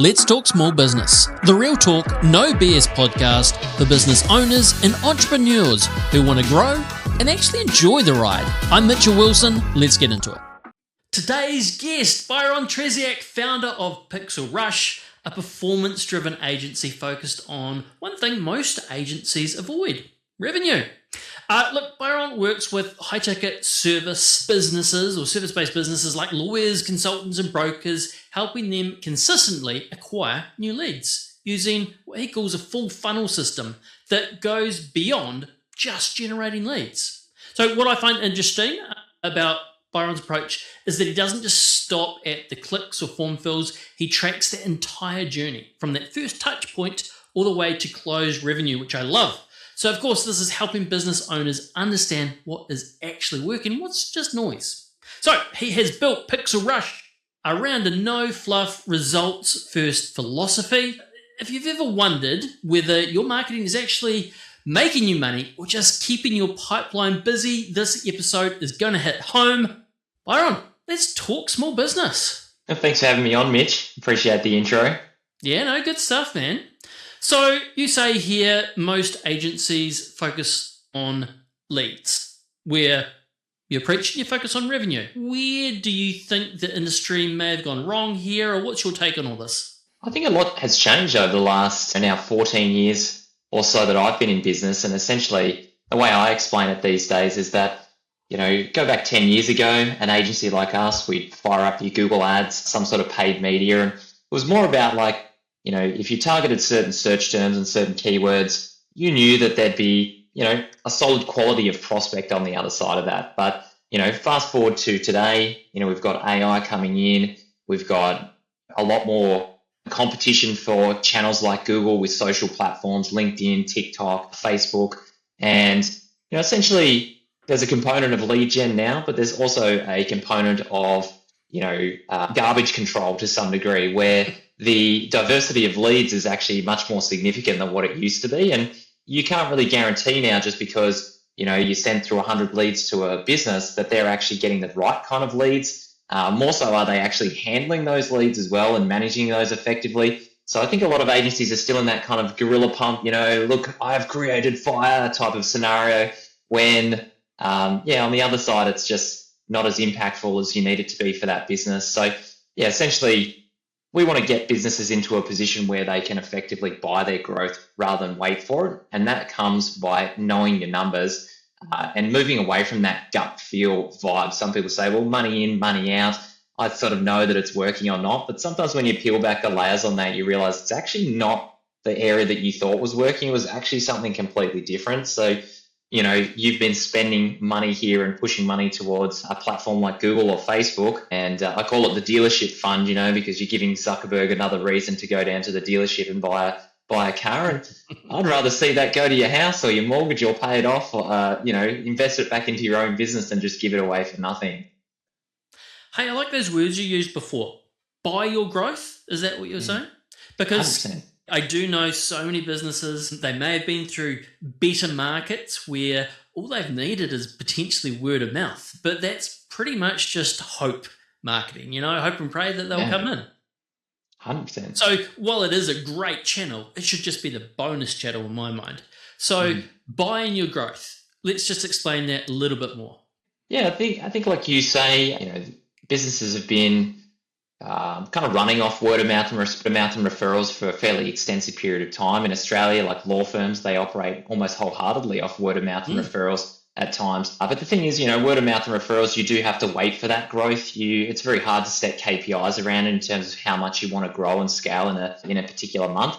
Let's Talk Small Business, the real talk, no BS podcast for business owners and entrepreneurs who want to grow and actually enjoy the ride. I'm Mitchell Wilson. Let's get into it. Today's guest, Byron Trzeciak, founder of Pixel Rush, a performance-driven agency focused on one thing most agencies avoid: revenue. Look, Byron works with high-ticket service businesses or service-based businesses like lawyers, consultants, and brokers, helping them consistently acquire new leads using what he calls a full funnel system that goes beyond just generating leads. So what I find interesting about Byron's approach is that he doesn't just stop at the clicks or form fills. He tracks the entire journey from that first touch point all the way to closed revenue, which I love. So of course, this is helping business owners understand what is actually working, what's just noise. So he has built Pixel Rush around a no fluff, results first philosophy. If you've ever wondered whether your marketing is actually making you money or just keeping your pipeline busy, this episode is going to hit home. Byron, let's talk small business. Thanks for having me on, Mitch. Appreciate the intro. Yeah, no, good stuff, man. So you say here most agencies focus on leads, where you're preaching, you focus on revenue. Where do you think the industry may have gone wrong here, or what's your take on all this? I think a lot has changed over the last now 14 years or so that I've been in business. And essentially, the way I explain it these days is that, go back 10 years ago, an agency like us, we'd fire up your Google ads, some sort of paid media. And it was more about if you targeted certain search terms and certain keywords, you knew that there'd be, a solid quality of prospect on the other side of that. But, fast forward to today, we've got AI coming in. We've got a lot more competition for channels like Google with social platforms, LinkedIn, TikTok, Facebook. And, essentially there's a component of lead gen now, but there's also a component of, garbage control to some degree, where the diversity of leads is actually much more significant than what it used to be. And you can't really guarantee now, just because, you send through 100 leads to a business, that they're actually getting the right kind of leads. More so, are they actually handling those leads as well and managing those effectively? So I think a lot of agencies are still in that kind of guerrilla pump, look, I've created fire type of scenario, when, on the other side, it's just not as impactful as you need it to be for that business. So, essentially, we want to get businesses into a position where they can effectively buy their growth rather than wait for it. And that comes by knowing your numbers and moving away from that gut feel vibe. Some people say, well, money in, money out. I sort of know that it's working or not. But sometimes when you peel back the layers on that, you realize it's actually not the area that you thought was working. It was actually something completely different. So, you've been spending money here and pushing money towards a platform like Google or Facebook. And I call it the dealership fund, because you're giving Zuckerberg another reason to go down to the dealership and buy a car. And I'd rather see that go to your house or your mortgage, or pay it off, or, invest it back into your own business than just give it away for nothing. Hey, I like those words you used before. Buy your growth. Is that what you're saying? Because 100%. I do know so many businesses, they may have been through better markets where all they've needed is potentially word of mouth, but that's pretty much just hope marketing, hope and pray that they'll come in. 100%. So while it is a great channel, it should just be the bonus channel in my mind. So buying your growth, let's just explain that a little bit more. Yeah, I think like you say, businesses have been kind of running off word of mouth and referrals for a fairly extensive period of time. In Australia, like law firms, they operate almost wholeheartedly off word of mouth and referrals at times. But the thing is, word of mouth and referrals, you do have to wait for that growth. It's very hard to set KPIs around it in terms of how much you want to grow and scale in a particular month.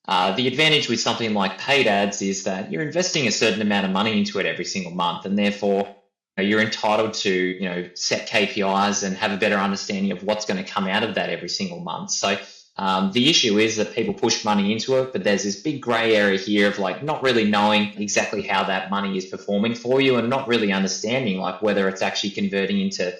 The advantage with something like paid ads is that you're investing a certain amount of money into it every single month, and therefore you're entitled to, set KPIs and have a better understanding of what's going to come out of that every single month. So the issue is that people push money into it, but there's this big gray area here of not really knowing exactly how that money is performing for you, and not really understanding whether it's actually converting into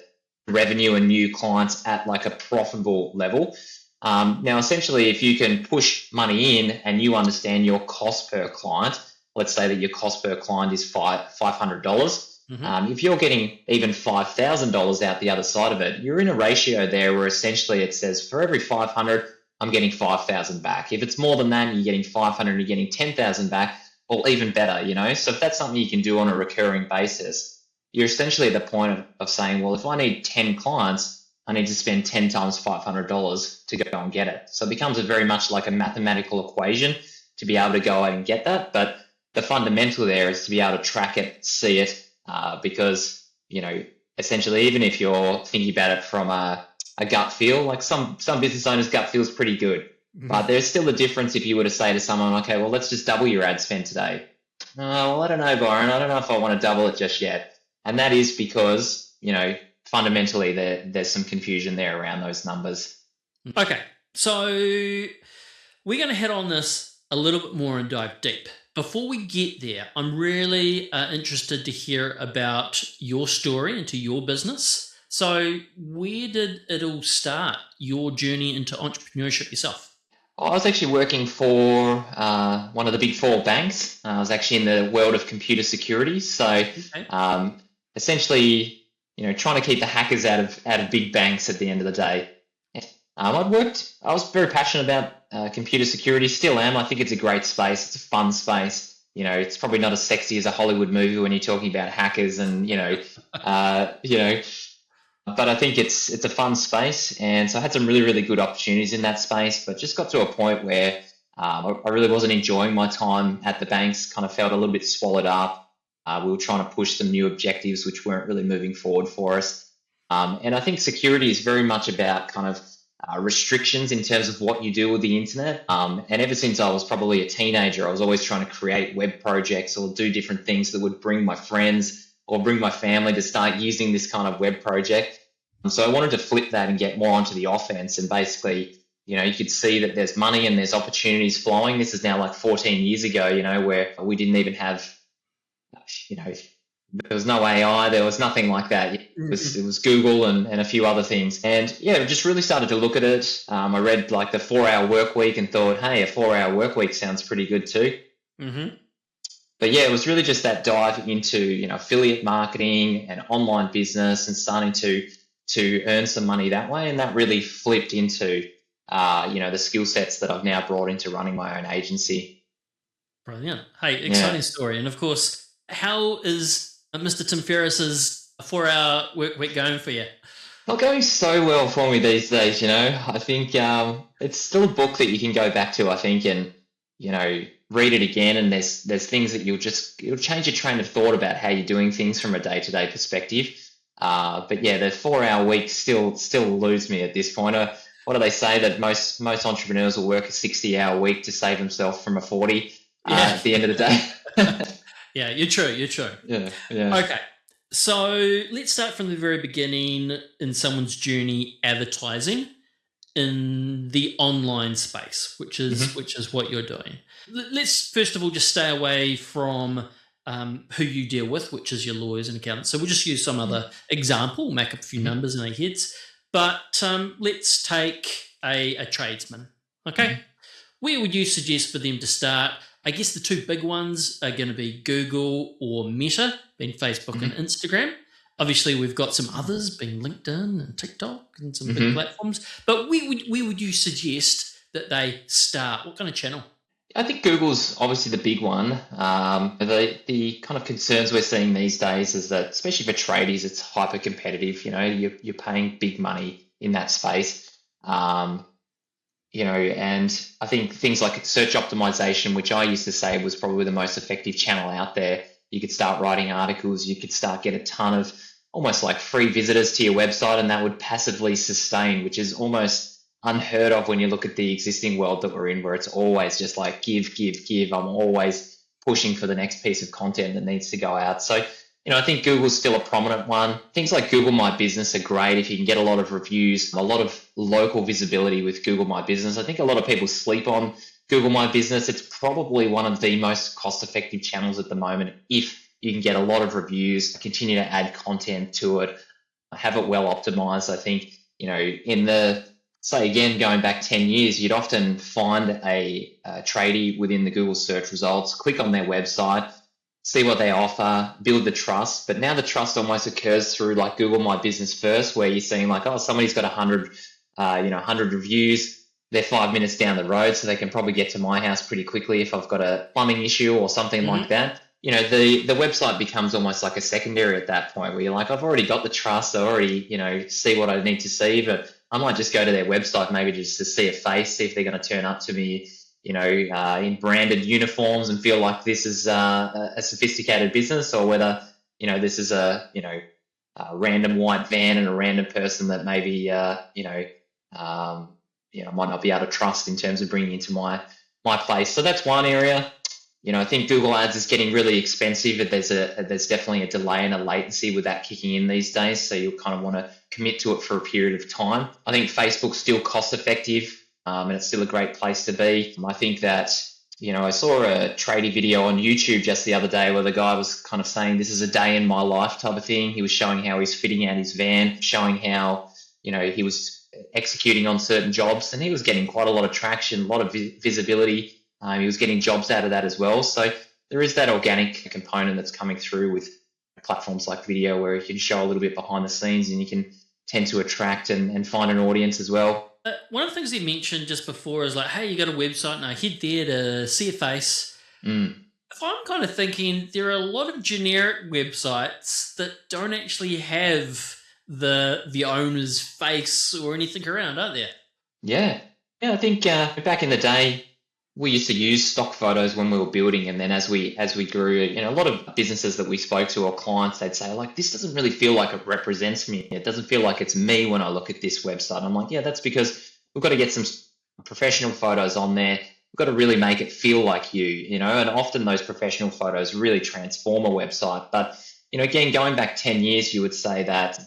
revenue and new clients at a profitable level. Now, essentially, if you can push money in and you understand your cost per client, let's say that your cost per client is $500. If you're getting even $5,000 out the other side of it, you're in a ratio there where essentially it says for every 500, I'm getting 5,000 back. If it's more than that, you're getting 500, you're getting 10,000 back, well, even better, So if that's something you can do on a recurring basis, you're essentially at the point of saying, well, if I need 10 clients, I need to spend 10 times $500 to go and get it. So it becomes very much like a mathematical equation to be able to go out and get that. But the fundamental there is to be able to track it, see it, because, essentially, even if you're thinking about it from a gut feel, like some business owners' gut feels pretty good. But there's still a difference if you were to say to someone, okay, well, let's just double your ad spend today. Well, I don't know, Byron. I don't know if I want to double it just yet. And that is because, fundamentally there's some confusion there around those numbers. Okay, so we're going to head on this a little bit more and dive deep. Before we get there, I'm really interested to hear about your story into your business. So where did it all start, your journey into entrepreneurship yourself? I was actually working for one of the big four banks. I was actually in the world of computer security. So essentially, trying to keep the hackers out of big banks at the end of the day. I was very passionate about computer security, still am. I think it's a great space. It's a fun space. It's probably not as sexy as a Hollywood movie when you're talking about hackers and, but I think it's a fun space. And so I had some really, really good opportunities in that space, but just got to a point where I really wasn't enjoying my time at the banks, kind of felt a little bit swallowed up. We were trying to push some new objectives, which weren't really moving forward for us. And I think security is very much about kind of restrictions in terms of what you do with the internet. And ever since I was probably a teenager, I was always trying to create web projects or do different things that would bring my friends or bring my family to start using this kind of web project. So I wanted to flip that and get more onto the offense. And basically, you could see that there's money and there's opportunities flowing. This is now like 14 years ago, where we didn't even have, there was no AI, there was nothing like that. It was Google and a few other things. And just really started to look at it. I read like the 4-hour work week and thought, hey, a 4-hour work week sounds pretty good too. But it was really just that dive into, affiliate marketing and online business and starting to earn some money that way. And that really flipped into, the skill sets that I've now brought into running my own agency. Brilliant. Hey, exciting story. And of course, how is Mr. Tim Ferriss's 4-hour work week going for you? Not going so well for me these days, I think it's still a book that you can go back to, I think, and, read it again. And there's things that it'll change your train of thought about how you're doing things from a day-to-day perspective. But the 4-hour week still eludes me at this point. What do they say, that most entrepreneurs will work a 60-hour week to save themselves from a 40 at the end of the day? Yeah, you're true. Yeah. Okay, so let's start from the very beginning in someone's journey advertising in the online space, which is what you're doing. Let's first of all just stay away from who you deal with, which is your lawyers and accountants. So we'll just use some other example, make up a few numbers in our heads. But let's take a tradesman, okay? Where would you suggest for them to start? I guess the two big ones are going to be Google or Meta, being Facebook and Instagram. Obviously, we've got some others, being LinkedIn and TikTok and some big platforms. But where would you suggest that they start? What kind of channel? I think Google's obviously the big one. The kind of concerns we're seeing these days is that, especially for tradies, it's hyper competitive. You're paying big money in that space. And I think things like search optimization, which I used to say was probably the most effective channel out there. You could start writing articles. You could start get a ton of almost like free visitors to your website, and that would passively sustain, which is almost unheard of when you look at the existing world that we're in, where it's always just like give. I'm always pushing for the next piece of content that needs to go out. So, I think Google's still a prominent one. Things like Google My Business are great if you can get a lot of reviews, a lot of local visibility with Google My Business. I think a lot of people sleep on Google My Business. It's probably one of the most cost-effective channels at the moment if you can get a lot of reviews, continue to add content to it, have it well optimized. I think, say again, going back 10 years, you'd often find a tradie within the Google search results, click on their website, see what they offer, build the trust. But now the trust almost occurs through like Google My Business first, where you're seeing like, oh, somebody's got 100 reviews. they're 5 minutes down the road, so they can probably get to my house pretty quickly if I've got a plumbing issue or something like that. The website becomes almost like a secondary at that point, where you're like, I've already got the trust, I already, see what I need to see, but I might just go to their website maybe just to see a face, see if they're going to turn up to me, in branded uniforms and feel like this is a sophisticated business, or whether, this is a random white van and a random person that maybe, might not be able to trust in terms of bringing into my place. So that's one area. I think Google Ads is getting really expensive. There's definitely a delay and a latency with that kicking in these days. So you'll kind of want to commit to it for a period of time. I think Facebook's still cost effective, and it's still a great place to be. I think that, I saw a tradie video on YouTube just the other day where the guy was kind of saying this is a day in my life type of thing. He was showing how he's fitting out his van, showing how, he was executing on certain jobs, and he was getting quite a lot of traction, a lot of visibility. He was getting jobs out of that as well. So there is that organic component that's coming through with platforms like video, where you can show a little bit behind the scenes and you can tend to attract and find an audience as well. One of the things you mentioned just before is like, hey, you got a website now, head there to see a face. If I'm kind of thinking, there are a lot of generic websites that don't actually have the owner's face or anything around, aren't there? Yeah, I think back in the day, we used to use stock photos when we were building, and then as we grew, a lot of businesses that we spoke to or clients, they'd say like, this doesn't really feel like it represents me. It doesn't feel like it's me when I look at this website. I'm like, yeah, that's because we've got to get some professional photos on there. We've got to really make it feel like you, and often those professional photos really transform a website. But, again, going back 10 years, you would say that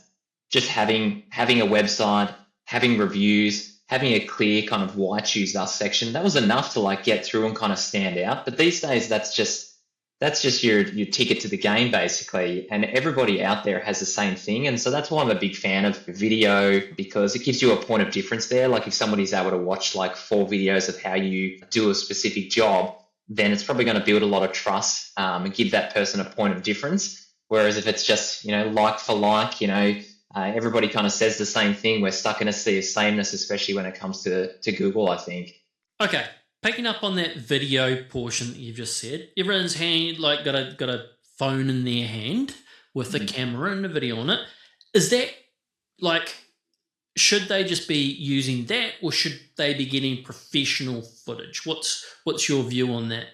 just having a website, having reviews, having a clear kind of why choose us section, that was enough to like get through and kind of stand out. But these days, that's just your ticket to the game, basically. And everybody out there has the same thing. And so that's why I'm a big fan of video, because it gives you a point of difference there. Like if somebody's able to watch like 4 videos of how you do a specific job, then it's probably going to build a lot of trust and give that person a point of difference. Whereas if it's just, like for like, everybody kind of says the same thing, we're stuck in a sea of sameness, especially when it comes to Google, I think. Okay, picking up on that video portion that you've just said, everyone's got a phone in their hand with a camera and a video on it. Is that like, should they just be using that, or should they be getting professional footage? What's your view on that?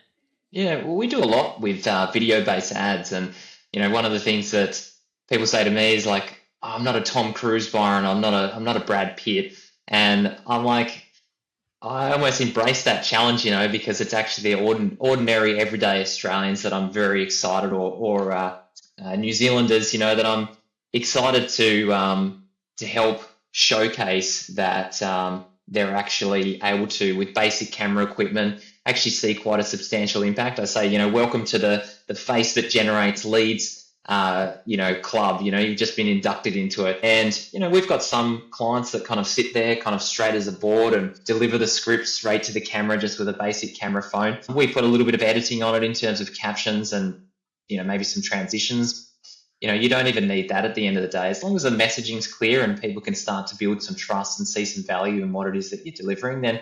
Yeah, well, we do a lot with video-based ads, and one of the things that people say to me is like, I'm not a Tom Cruise, Byron. I'm not a Brad Pitt. And I'm like, I almost embrace that challenge, because it's actually the ordinary, everyday Australians that I'm very excited, or New Zealanders, that I'm excited to help showcase that they're actually able to, with basic camera equipment, actually see quite a substantial impact. I say, welcome to the face that generates leads club. You've just been inducted into it. And, we've got some clients that kind of sit there kind of straight as a board and deliver the script straight to the camera just with a basic camera phone. We put a little bit of editing on it in terms of captions and, maybe some transitions. You don't even need that at the end of the day. As long as the messaging's clear and people can start to build some trust and see some value in what it is that you're delivering, then,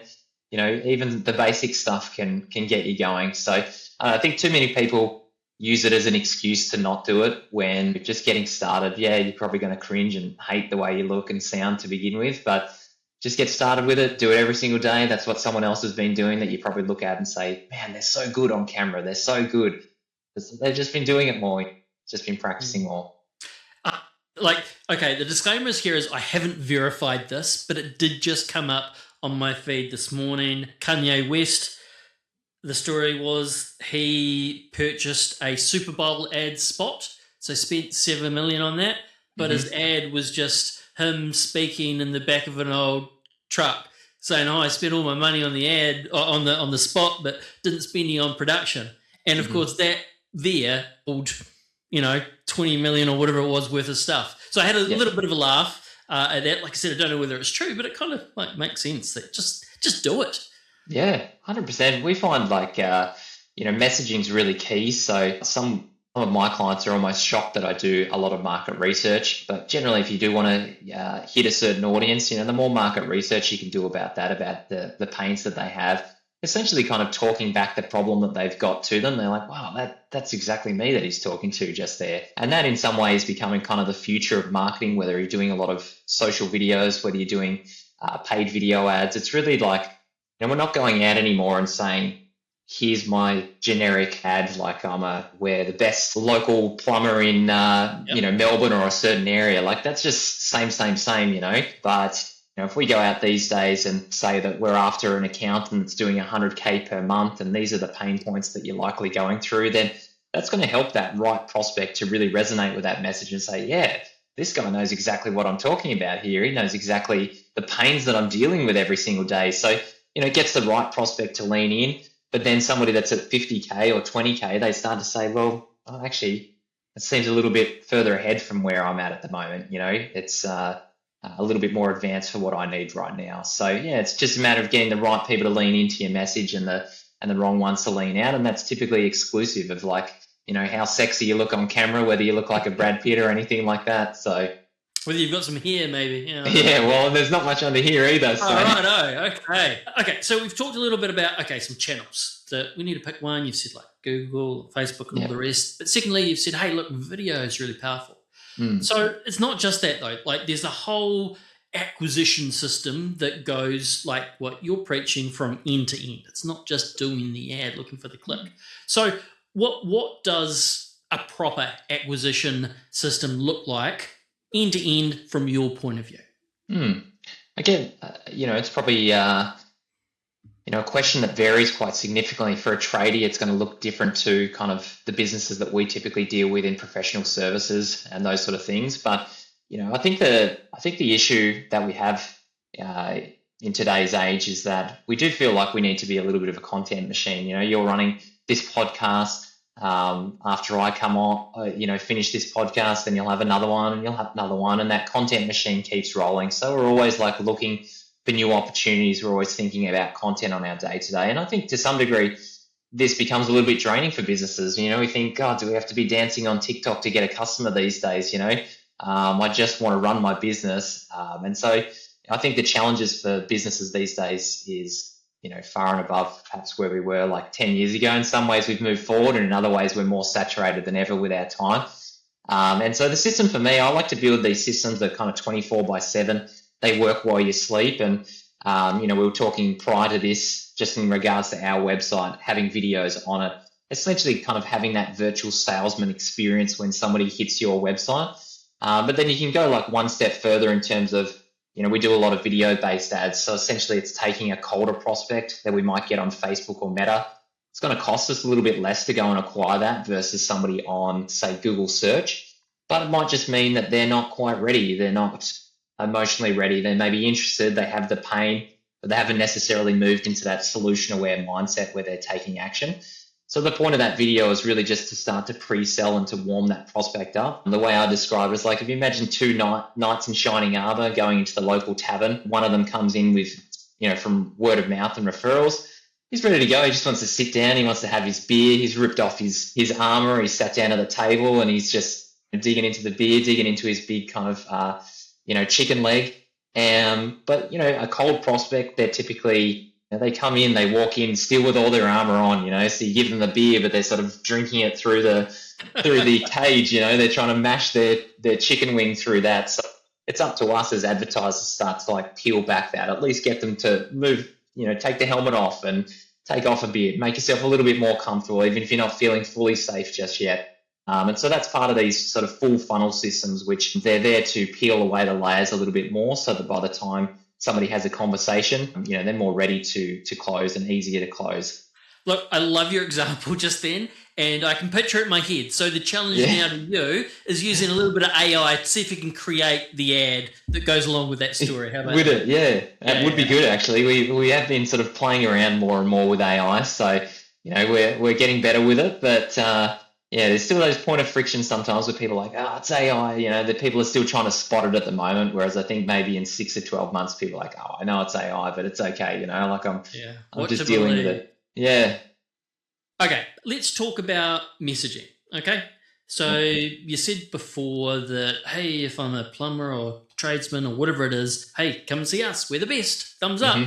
even the basic stuff can get you going. So I think too many people use it as an excuse to not do it when you're just getting started. Yeah, you're probably going to cringe and hate the way you look and sound to begin with, but just get started with it. Do it every single day. That's what someone else has been doing that you probably look at and say, man, they're so good on camera. They're so good. They've just been doing it more. Just been practicing more. Okay, the disclaimers here is I haven't verified this, but it did just come up on my feed this morning. Kanye West, the story was he purchased a Super Bowl ad spot, so spent $7 million on that, but his ad was just him speaking in the back of an old truck saying, I spent all my money on the ad, on the spot, but didn't spend any on production. And of course that there pulled, 20 million or whatever it was worth of stuff. So I had a little bit of a laugh at that. Like I said, I don't know whether it's true, but it kind of like makes sense that just do it. Yeah, 100%. We find messaging's really key. So some some of my clients are almost shocked that I do a lot of market research. But generally, if you do want to hit a certain audience, the more market research you can do about that, about the pains that they have, essentially kind of talking back the problem that they've got to them. They're like, wow, that's exactly me that he's talking to just there. And that in some ways becoming kind of the future of marketing, whether you're doing a lot of social videos, whether you're doing paid video ads. It's really like, we're not going out anymore and saying, here's my generic ad, like we're the best local plumber in, Melbourne or a certain area. Like that's just same. But if we go out these days and say that we're after an accountant that's doing 100K per month, and these are the pain points that you're likely going through, then that's going to help that right prospect to really resonate with that message and say, yeah, this guy knows exactly what I'm talking about here. He knows exactly the pains that I'm dealing with every single day. So, it gets the right prospect to lean in. But then somebody that's at 50K or 20K, they start to say, well, actually, it seems a little bit further ahead from where I'm at the moment. It's a little bit more advanced for what I need right now. So, yeah, it's just a matter of getting the right people to lean into your message and the wrong ones to lean out. And that's typically exclusive of like, how sexy you look on camera, whether you look like a Brad Pitt or anything like that. So whether you've got some hair, maybe. Yeah, well, there's not much under here either. So. Oh, right, okay. So we've talked a little bit about, some channels that we need to pick one. You've said like Google, Facebook, and all the rest. But secondly, you've said, hey, look, video is really powerful. So it's not just that, though. Like there's a whole acquisition system that goes like what you're preaching from end to end. It's not just doing the ad, looking for the click. So what does a proper acquisition system look like end to end from your point of view? Again, it's probably a question that varies quite significantly. For a tradie, it's going to look different to kind of the businesses that we typically deal with in professional services and those sort of things. But I think the issue that we have in today's age is that we do feel like we need to be a little bit of a content machine. You're running this podcast. After I come on, finish this podcast, then you'll have another one and you'll have another one, and that content machine keeps rolling. So we're always like looking for new opportunities. We're always thinking about content on our day to day. And I think to some degree, this becomes a little bit draining for businesses. We think, God, do we have to be dancing on TikTok to get a customer these days? I just want to run my business. And so I think the challenges for businesses these days is, far and above perhaps where we were like 10 years ago. In some ways we've moved forward, and in other ways we're more saturated than ever with our time. And so the system for me, I like to build these systems that kind of 24/7. They work while you sleep. And, we were talking prior to this, just in regards to our website, having videos on it, essentially kind of having that virtual salesman experience when somebody hits your website. But then you can go like one step further in terms of, we do a lot of video-based ads. So essentially it's taking a colder prospect that we might get on Facebook or Meta. It's going to cost us a little bit less to go and acquire that versus somebody on, say, Google search. But it might just mean that they're not quite ready. They're not emotionally ready. They may be interested. They have the pain, but they haven't necessarily moved into that solution-aware mindset where they're taking action. So the point of that video is really just to start to pre-sell and to warm that prospect up. And the way I describe it is like if you imagine two knights in shining armor going into the local tavern. One of them comes in with, from word of mouth and referrals. He's ready to go. He just wants to sit down. He wants to have his beer. He's ripped off his armor. He's sat down at the table and he's just digging into the beer, digging into his big kind of, chicken leg. But a cold prospect, they're typically... they come in, they walk in still with all their armor on, so you give them the beer, but they're sort of drinking it through the cage, they're trying to mash their chicken wing through that. So it's up to us as advertisers to start to like peel back that, at least get them to move, take the helmet off and take off a bit, make yourself a little bit more comfortable, even if you're not feeling fully safe just yet. And so that's part of these sort of full funnel systems, which they're there to peel away the layers a little bit more so that by the time somebody has a conversation, they're more ready to close and easier to close. Look, I love your example just then, and I can picture it in my head. So the challenge now to you is using a little bit of AI to see if you can create the ad that goes along with that story. How about with that? It, yeah. That would be good, actually. We have been sort of playing around more and more with AI, so, we're getting better with it, but... there's still those point of friction sometimes where people are like, it's AI, the people are still trying to spot it at the moment. Whereas I think maybe in 6 to 12 months, people are like, I know it's AI, but it's okay. I'm just dealing with it. Yeah. Okay. Let's talk about messaging. Okay. So you said before that, hey, if I'm a plumber or tradesman or whatever it is, hey, come and see us. We're the best. Thumbs up.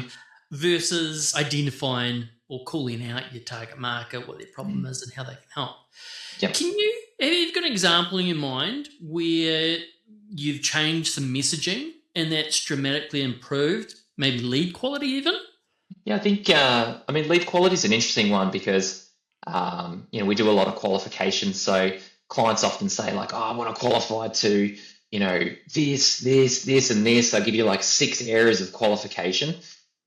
Versus identifying or calling out your target market, what their problem is and how they can help. Yep. Have you got an example in your mind where you've changed some messaging and that's dramatically improved, maybe lead quality even? Yeah, I think, lead quality is an interesting one because, we do a lot of qualifications. So clients often say like, oh, I want to qualify to, this, and this. They'll give you like 6 areas of qualification.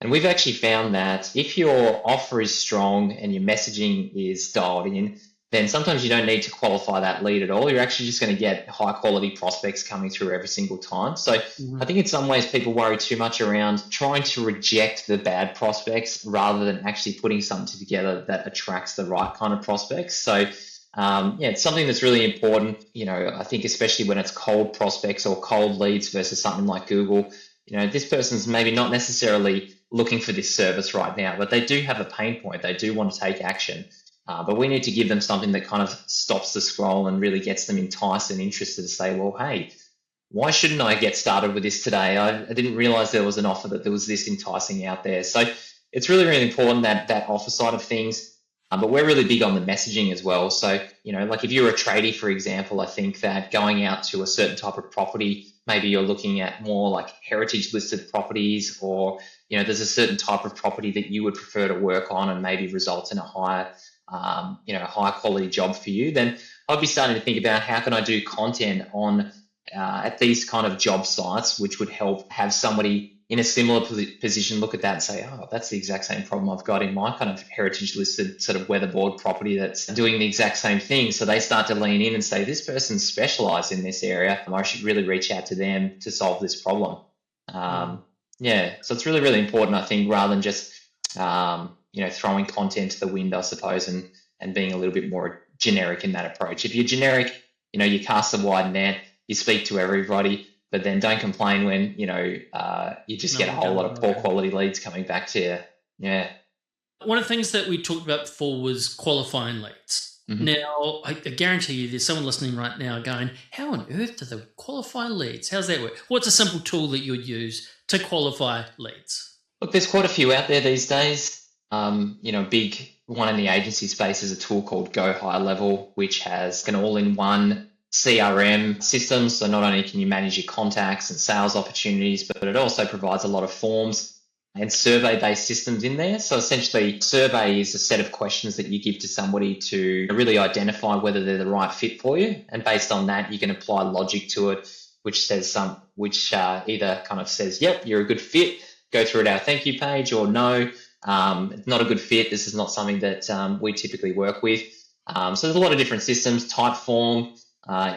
And we've actually found that if your offer is strong and your messaging is dialed in, then sometimes you don't need to qualify that lead at all. You're actually just going to get high quality prospects coming through every single time. So I think in some ways people worry too much around trying to reject the bad prospects rather than actually putting something together that attracts the right kind of prospects. So it's something that's really important. I think especially when it's cold prospects or cold leads versus something like Google, this person's maybe not necessarily looking for this service right now, but they do have a pain point. They do want to take action. But we need to give them something that kind of stops the scroll and really gets them enticed and interested to say, well, hey, why shouldn't I get started with this today? I didn't realize there was an offer that there was this enticing out there. So it's really, really important that offer side of things. But we're really big on the messaging as well. So, like if you're a tradie, for example, I think that going out to a certain type of property, maybe you're looking at more like heritage listed properties, or, there's a certain type of property that you would prefer to work on and maybe results in a higher high quality job for you, then I'd be starting to think about how can I do content on at these kind of job sites, which would help have somebody in a similar position look at that and say, oh, that's the exact same problem I've got in my kind of heritage listed sort of weatherboard property that's doing the exact same thing. So they start to lean in and say, this person's specialized in this area, and I should really reach out to them to solve this problem. So it's really, really important, I think, rather than just throwing content to the wind, I suppose, and being a little bit more generic in that approach. If you're generic, you cast a wide net, you speak to everybody, but then don't complain when, you just get a whole lot of poor quality leads coming back to you. Yeah. One of the things that we talked about before was qualifying leads. Now, I guarantee you there's someone listening right now going, how on earth do they qualify leads? How's that work? What's a simple tool that you would use to qualify leads? Look, there's quite a few out there these days. Big one in the agency space is a tool called Go High Level, which has an all-in-one CRM system. So not only can you manage your contacts and sales opportunities, but it also provides a lot of forms and survey-based systems in there. So essentially, survey is a set of questions that you give to somebody to really identify whether they're the right fit for you. And based on that, you can apply logic to it, which says either kind of says, yep, you're a good fit, go through our thank you page, or no, it's not a good fit. This is not something that we typically work with. So there's a lot of different systems. Typeform,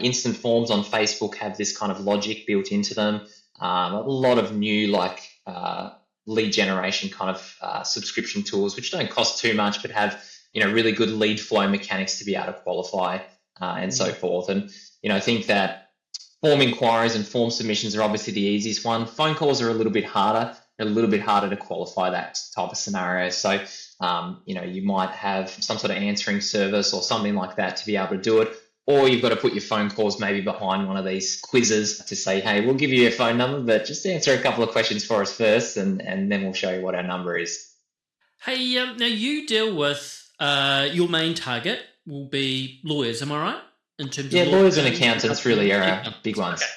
instant forms on Facebook have this kind of logic built into them. A lot of new lead generation kind of subscription tools, which don't cost too much, but have really good lead flow mechanics to be able to qualify and so forth. And I think that form inquiries and form submissions are obviously the easiest one. Phone calls are a little bit harder. They're a little bit harder to qualify that type of scenario. So, you might have some sort of answering service or something like that to be able to do it. Or you've got to put your phone calls maybe behind one of these quizzes to say, hey, we'll give you your phone number, but just answer a couple of questions for us first, and then we'll show you what our number is. Hey, now you deal with your main target will be lawyers, am I right? In terms of lawyers and accountants really are our big ones. Okay.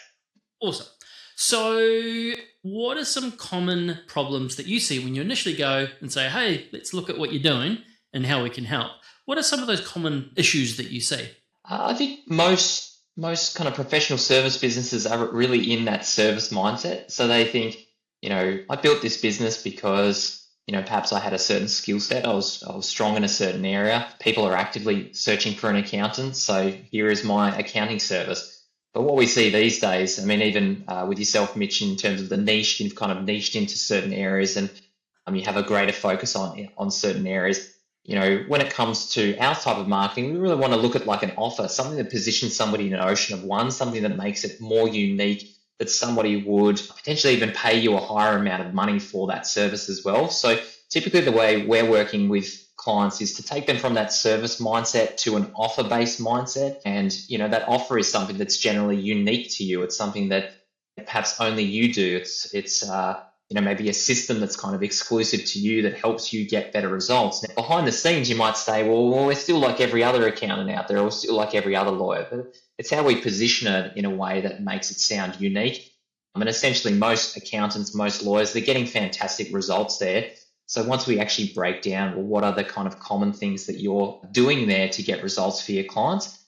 Awesome. So what are some common problems that you see when you initially go and say, hey, let's look at what you're doing and how we can help? What are some of those common issues that you see? I think most kind of professional service businesses are really in that service mindset. So they think, I built this business because, perhaps I had a certain skill set. I was strong in a certain area. People are actively searching for an accountant. So here is my accounting service. But what we see these days, even with yourself, Mitch, in terms of the niche, you've kind of niched into certain areas and you have a greater focus on certain areas. When it comes to our type of marketing, we really want to look at like an offer, something that positions somebody in an ocean of one, something that makes it more unique, that somebody would potentially even pay you a higher amount of money for that service as well. So typically the way we're working with clients is to take them from that service mindset to an offer-based mindset. And, that offer is something that's generally unique to you. It's something that perhaps only you do. It's maybe a system that's kind of exclusive to you that helps you get better results. Now, behind the scenes, you might say, well, we're still like every other accountant out there, or we're still like every other lawyer. But it's how we position it in a way that makes it sound unique. Essentially, most accountants, most lawyers, they're getting fantastic results there. So once we actually break down, well, what are the kind of common things that you're doing there to get results for your clients?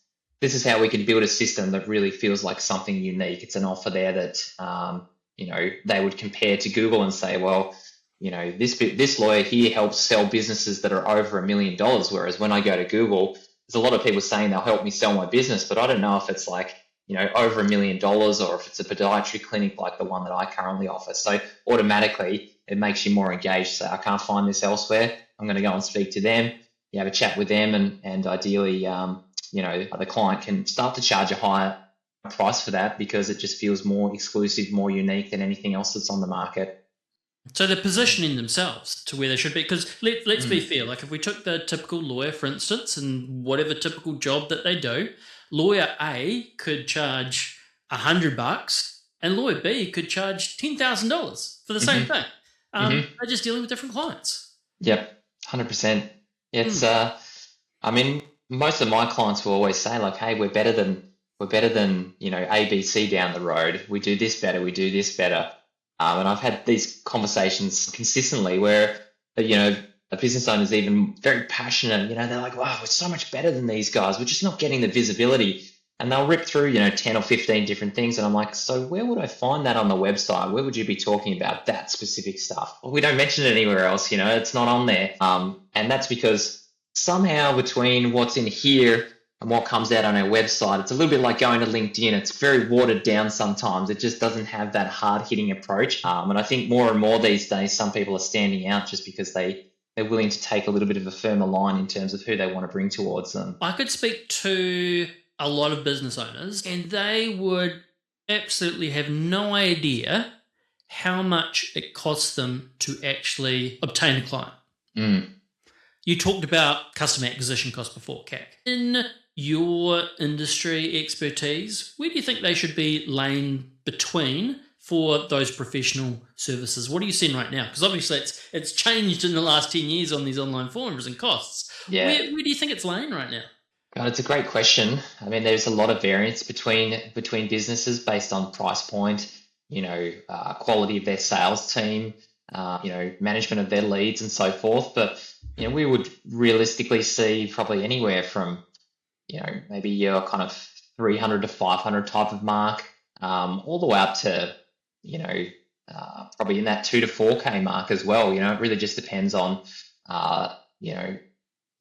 This is how we can build a system that really feels like something unique. It's an offer there that, they would compare to Google and say, well, this lawyer here helps sell businesses that are over $1 million. Whereas when I go to Google, there's a lot of people saying they'll help me sell my business, but I don't know if it's like, over $1 million or if it's a podiatry clinic like the one that I currently offer. So automatically it makes you more engaged. So I can't find this elsewhere. I'm going to go and speak to them. You have a chat with them and ideally, the client can start to charge a higher price for that because it just feels more exclusive, more unique than anything else that's on the market. So they're positioning themselves to where they should be. Because let's be fair, like if we took the typical lawyer, for instance, and whatever typical job that they do, lawyer A could charge $100 and lawyer B could charge $10,000 for the same thing. They're just dealing with different clients. Yep, 100%. It's, most of my clients will always say like, hey, we're better than, ABC down the road. We do this better. We do this better. And I've had these conversations consistently where, a business owner is even very passionate. They're like, wow, we're so much better than these guys. We're just not getting the visibility. And they'll rip through, 10 or 15 different things. And I'm like, so where would I find that on the website? Where would you be talking about that specific stuff? Well, we don't mention it anywhere else, it's not on there. And that's because somehow between what's in here and what comes out on our website, it's a little bit like going to LinkedIn. It's very watered down sometimes. It just doesn't have that hard-hitting approach. And I think more and more these days, some people are standing out just because they're willing to take a little bit of a firmer line in terms of who they want to bring towards them. I could speak to a lot of business owners and they would absolutely have no idea how much it costs them to actually obtain a client. You talked about customer acquisition costs before, CAC. In your industry expertise, where do you think they should be laying between for those professional services? What are you seeing right now? Because obviously it's changed in the last 10 years on these online forums and costs. Yeah. Where do you think it's laying right now? God, it's a great question. There's a lot of variance between businesses based on price point, quality of their sales team, management of their leads and so forth. But, we would realistically see probably anywhere from, maybe your kind of 300 to 500 type of mark, all the way up to, probably in that 2 to 4K mark as well. It really just depends on,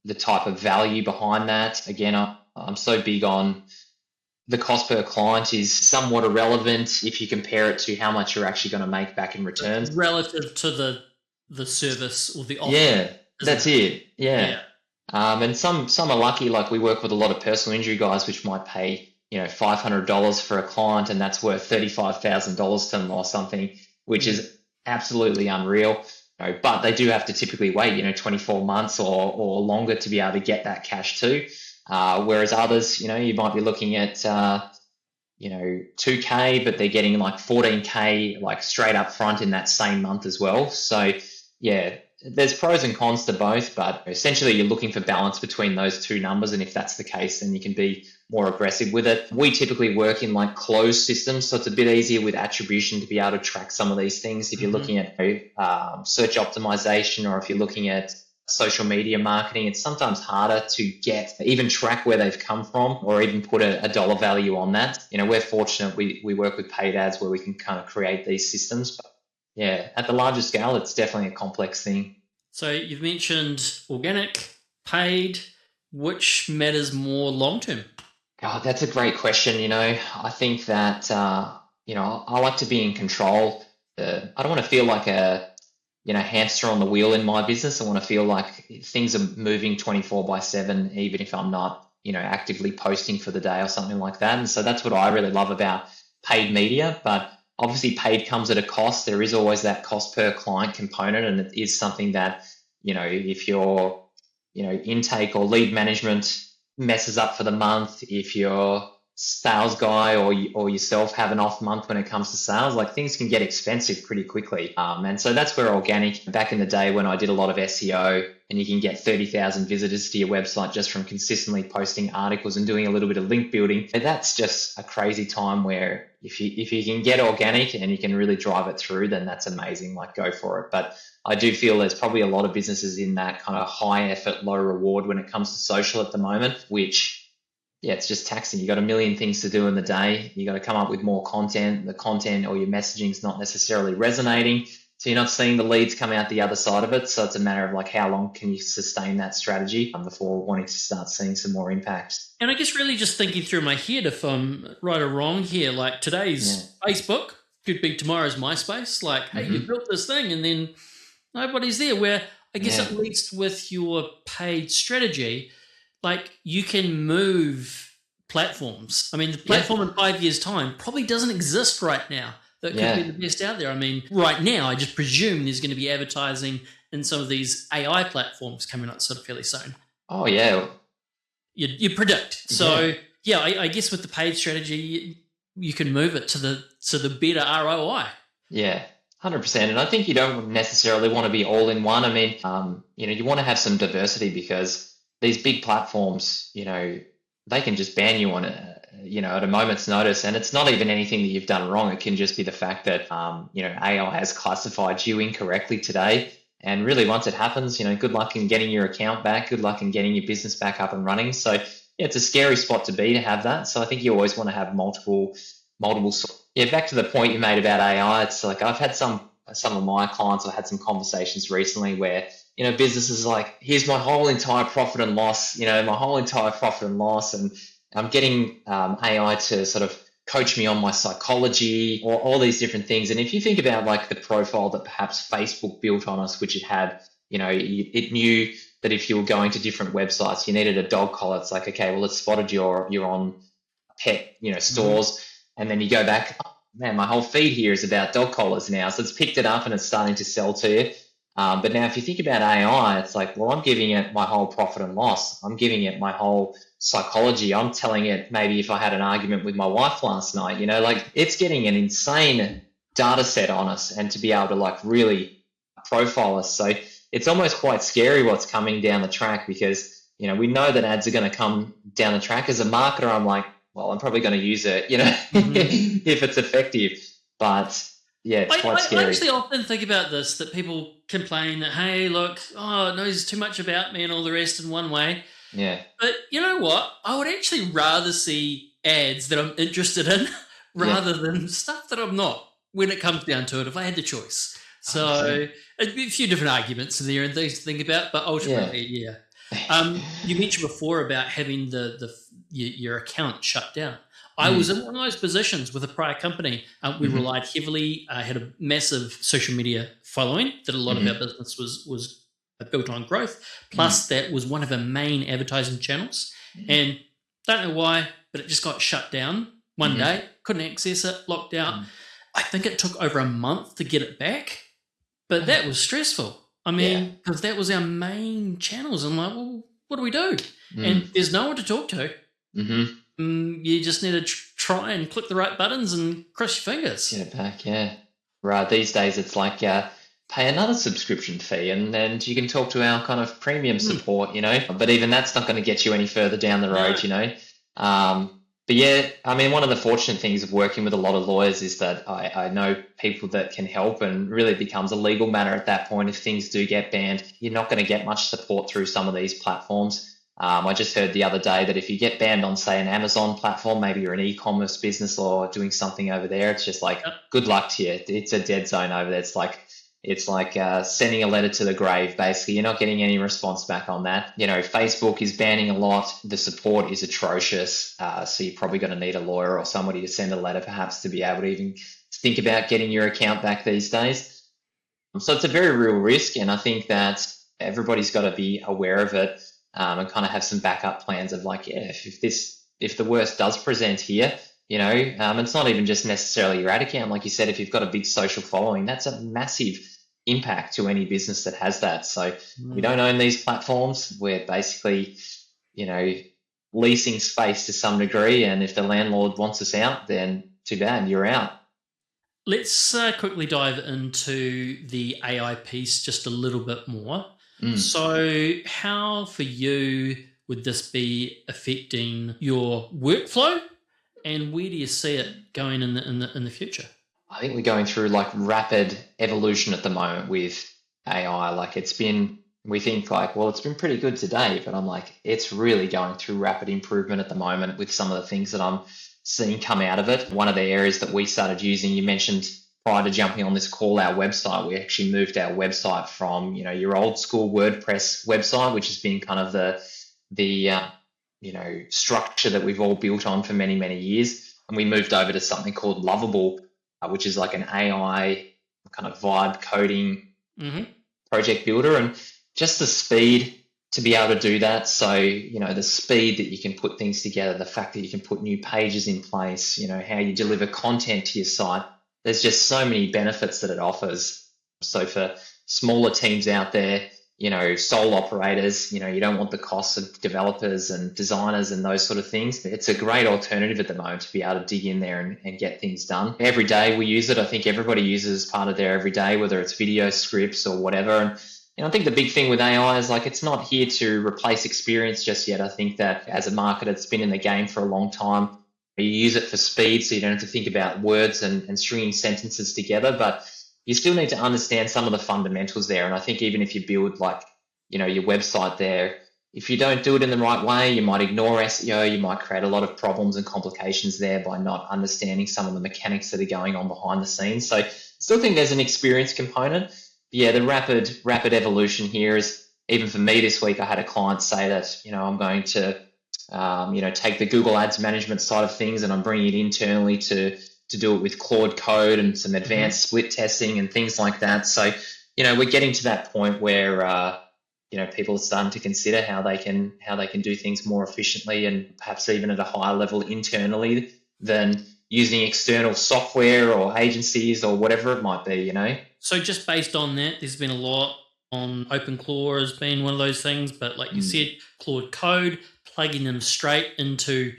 the type of value behind that. Again, I'm so big on the cost per client is somewhat irrelevant if you compare it to how much you're actually going to make back in returns. Relative to the service or the offer. Yeah, that's it. Yeah. And some are lucky, like we work with a lot of personal injury guys which might pay, $500 for a client and that's worth $35,000 to them or something, which is absolutely unreal. But they do have to typically wait, 24 months or longer to be able to get that cash too. Whereas others, you might be looking at, 2K, but they're getting like 14K like straight up front in that same month as well. So yeah, there's pros and cons to both, but essentially you're looking for balance between those two numbers. And if that's the case, then you can be more aggressive with it. We typically work in like closed systems, so it's a bit easier with attribution to be able to track some of these things. If you're looking at search optimization or if you're looking at social media marketing, it's sometimes harder to even track where they've come from or even put a dollar value on that. We're fortunate we work with paid ads where we can kind of create these systems. But yeah, at the larger scale, it's definitely a complex thing. So you've mentioned organic, paid. Which matters more long-term? God, that's a great question. I think that, I like to be in control. I don't want to feel like a hamster on the wheel in my business. I want to feel like things are moving 24/7, even if I'm not, actively posting for the day or something like that. And so that's what I really love about paid media. But obviously paid comes at a cost. There is always that cost per client component. And it is something that, if you're, intake or lead management messes up for the month, if your sales guy or yourself have an off month when it comes to sales, like things can get expensive pretty quickly. And so that's where organic, back in the day when I did a lot of SEO, and you can get 30,000 visitors to your website just from consistently posting articles and doing a little bit of link building. And that's just a crazy time where if you can get organic and you can really drive it through, then that's amazing. Like, go for it. But I do feel there's probably a lot of businesses in that kind of high effort, low reward when it comes to social at the moment, which, yeah, it's just taxing. You got a million things to do in the day. You got to come up with more content. The content or your messaging is not necessarily resonating. So you're not seeing the leads come out the other side of it. So it's a matter of like, how long can you sustain that strategy before wanting to start seeing some more impact? And I guess really just thinking through my head, if I'm right or wrong here, like today's Facebook could be tomorrow's MySpace. Like, hey, you built this thing and then nobody's there. Where I guess at least with your paid strategy, like you can move platforms. I mean, the platform in 5 years' time probably doesn't exist right now. That could be the best out there. I mean, right now, I just presume there's going to be advertising in some of these AI platforms coming up sort of fairly soon. Oh, yeah. You predict. So, I guess with the paid strategy, you can move it to the better ROI. Yeah, 100%. And I think you don't necessarily want to be all in one. I mean, you want to have some diversity, because these big platforms, they can just ban you on it, at a moment's notice. And it's not even anything that you've done wrong. It can just be the fact that, AI has classified you incorrectly today. And really, once it happens, good luck in getting your account back. Good luck in getting your business back up and running. So it's a scary spot to be, to have that. So I think you always want to have multiple. Yeah, back to the point you made about AI. It's like, I've had some of my clients, I've had some conversations recently where, businesses like, here's my whole entire profit and loss, and I'm getting AI to sort of coach me on my psychology or all these different things. And if you think about like the profile that perhaps Facebook built on us, which it had, it knew that if you were going to different websites, you needed a dog collar. It's like, okay, well, it's spotted you're on pet, stores. And then you go back, oh, man, my whole feed here is about dog collars now. So it's picked it up and it's starting to sell to you. But now if you think about AI, it's like, well, I'm giving it my whole profit and loss. I'm giving it my whole psychology. I'm telling it maybe if I had an argument with my wife last night, like it's getting an insane data set on us, and to be able to like really profile us. So it's almost quite scary what's coming down the track, because, we know that ads are going to come down the track. As a marketer, I'm like, well, I'm probably going to use it, if it's effective. But yeah, it's quite scary. I actually often think about this, that people complain that, hey, look, it knows too much about me and all the rest in one way. Yeah. But you know what? I would actually rather see ads that I'm interested in rather than stuff that I'm not, when it comes down to it, if I had the choice. So a few different arguments in there and things to think about, but ultimately, you mentioned before about having your account shut down. I was in one of those positions with a prior company. We relied heavily, had a massive social media following that a lot of our business was built on growth. Plus, that was one of our main advertising channels. And don't know why, but it just got shut down one day. Couldn't access it, locked out. I think it took over a month to get it back, but that was stressful. I mean, because that was our main channels. I'm like, well, what do we do? And there's no one to talk to. You just need to try and click the right buttons and cross your fingers. Get it back, yeah. Right, these days it's like pay another subscription fee and then you can talk to our kind of premium support, But even that's not going to get you any further down the road, But yeah, I mean, one of the fortunate things of working with a lot of lawyers is that I know people that can help, and really it becomes a legal matter at that point. If things do get banned, you're not going to get much support through some of these platforms. I just heard the other day that if you get banned on, say, an Amazon platform, maybe you're an e-commerce business or doing something over there, it's just like, good luck to you. It's a dead zone over there. It's like sending a letter to the grave, basically. You're not getting any response back on that. Facebook is banning a lot. The support is atrocious. So you're probably going to need a lawyer or somebody to send a letter perhaps to be able to even think about getting your account back these days. So it's a very real risk. And I think that everybody's got to be aware of it and kind of have some backup plans of like, if the worst does present here, it's not even just necessarily your ad account. Like you said, if you've got a big social following, that's a massive impact to any business that has that. So we don't own these platforms. We're basically, leasing space to some degree. And if the landlord wants us out, then too bad, you're out. Let's quickly dive into the AI piece just a little bit more. So how for you would this be affecting your workflow, and where do you see it going in the future? I think we're going through like rapid evolution at the moment with AI. Like we think like, well, it's been pretty good today, but I'm like, it's really going through rapid improvement at the moment with some of the things that I'm seeing come out of it. One of the areas that we started using, you mentioned prior to jumping on this call, our website, we actually moved our website from, your old school WordPress website, which has been kind of the structure that we've all built on for many, many years. And we moved over to something called Lovable, which is like an AI kind of vibe coding project builder. And just the speed to be able to do that. So, the speed that you can put things together, the fact that you can put new pages in place, how you deliver content to your site. There's just so many benefits that it offers. So for smaller teams out there, sole operators, you don't want the costs of developers and designers and those sort of things. It's a great alternative at the moment to be able to dig in there and get things done. Every day we use it. I think everybody uses part of their everyday, whether it's video scripts or whatever. And I think the big thing with AI is like it's not here to replace experience just yet. I think that as a marketer, it's been in the game for a long time. You use it for speed, so you don't have to think about words and stringing sentences together, but you still need to understand some of the fundamentals there. And I think even if you build your website there, if you don't do it in the right way, you might ignore SEO, you might create a lot of problems and complications there by not understanding some of the mechanics that are going on behind the scenes. So I still think there's an experience component. Yeah, the rapid evolution here is, even for me this week, I had a client say that, I'm going to, take the Google Ads management side of things and I'm bringing it internally to do it with Claude Code and some advanced split testing and things like that. So, we're getting to that point where, people are starting to consider how they can do things more efficiently and perhaps even at a higher level internally than using external software or agencies or whatever it might be, So just based on that, there's been a lot on OpenClaw as being one of those things, but like you said, Claude Code, plugging them straight into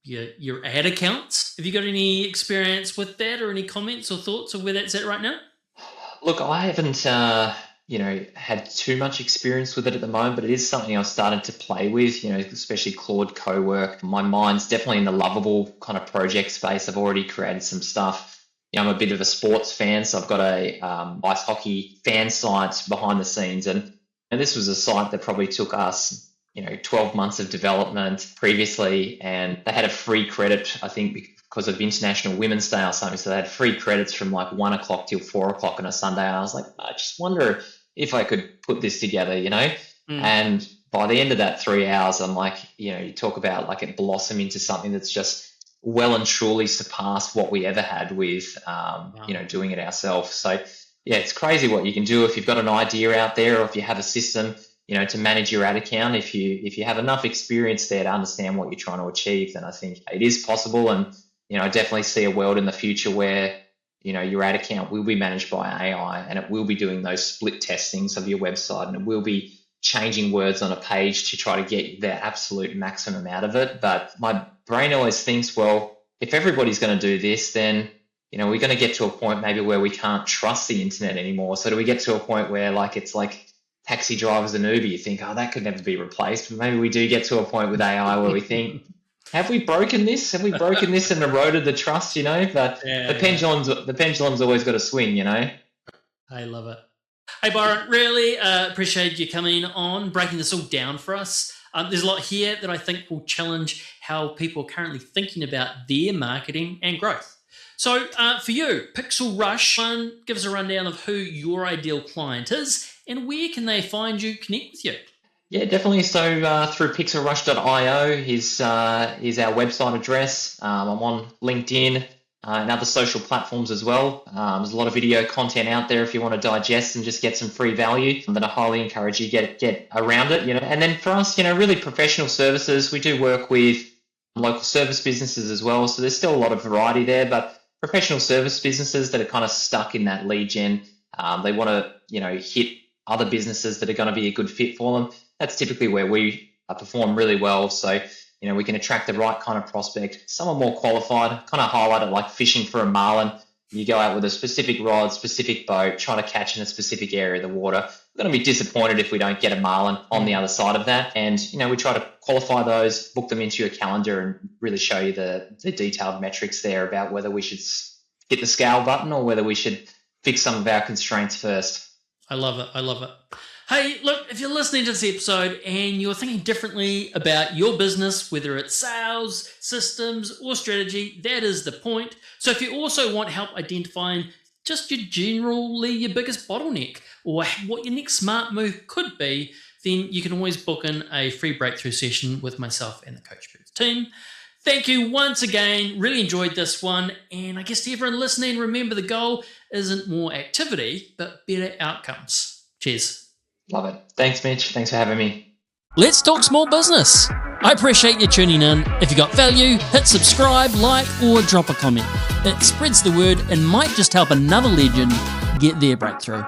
your ad accounts. Have you got any experience with that or any comments or thoughts of where that's at right now? Look, I haven't, had too much experience with it at the moment, but it is something I've started to play with, especially Claude Co-work. My mind's definitely in the Lovable kind of project space. I've already created some stuff. I'm a bit of a sports fan, so I've got a ice hockey fan site behind the scenes. And this was a site that probably took us 12 months of development previously, and they had a free credit, I think, because of International Women's Day or something. So they had free credits from like 1 o'clock till 4 o'clock on a Sunday. And I was like, I just wonder if I could put this together, And by the end of that 3 hours, I'm like, you talk about like it blossom into something that's just well and truly surpassed what we ever had with, doing it ourselves. So yeah, it's crazy what you can do if you've got an idea out there, or if you have a system, to manage your ad account. If you have enough experience there to understand what you're trying to achieve, then I think it is possible. And, I definitely see a world in the future where, your ad account will be managed by AI, and it will be doing those split testings of your website, and it will be changing words on a page to try to get the absolute maximum out of it. But my brain always thinks, well, if everybody's going to do this, then, we're going to get to a point maybe where we can't trust the internet anymore. So do we get to a point where it's like taxi drivers and Uber, you think, oh, that could never be replaced. But maybe we do get to a point with AI where we think, have we broken this? Have we broken this and eroded the trust, But the pendulum's always got to swing, I love it. Hey, Byron, really appreciate you coming on, breaking this all down for us. There's a lot here that I think will challenge how people are currently thinking about their marketing and growth. So for you, Pixel Rush, give us a rundown of who your ideal client is and where can they find you, connect with you? Yeah, definitely. So through pixelrush.io is our website address. I'm on LinkedIn and other social platforms as well. There's a lot of video content out there if you want to digest and just get some free value. But I highly encourage you get around it. And then for us, really professional services. We do work with local service businesses as well. So there's still a lot of variety there, but professional service businesses that are kind of stuck in that lead gen They want to, hit other businesses that are going to be a good fit for them. That's typically where we perform really well. So, we can attract the right kind of prospect. Some are more qualified, kind of highlight it like fishing for a marlin. You go out with a specific rod, specific boat, trying to catch in a specific area of the water. We're going to be disappointed if we don't get a marlin on the other side of that. And, we try to qualify those, book them into your calendar and really show you the detailed metrics there about whether we should hit the scale button or whether we should fix some of our constraints first. I love it. Hey, look, if you're listening to this episode and you're thinking differently about your business, whether it's sales, systems, or strategy, that is the point. So if you also want help identifying just your biggest bottleneck or what your next smart move could be, then you can always book in a free breakthrough session with myself and the Coachbirds team. Thank you once again. Really enjoyed this one. And I guess to everyone listening, remember the goal isn't more activity, but better outcomes. Cheers. Love it. Thanks, Mitch. Thanks for having me. Let's talk small business. I appreciate you tuning in. If you got value, hit subscribe, like, or drop a comment. It spreads the word and might just help another legend get their breakthrough.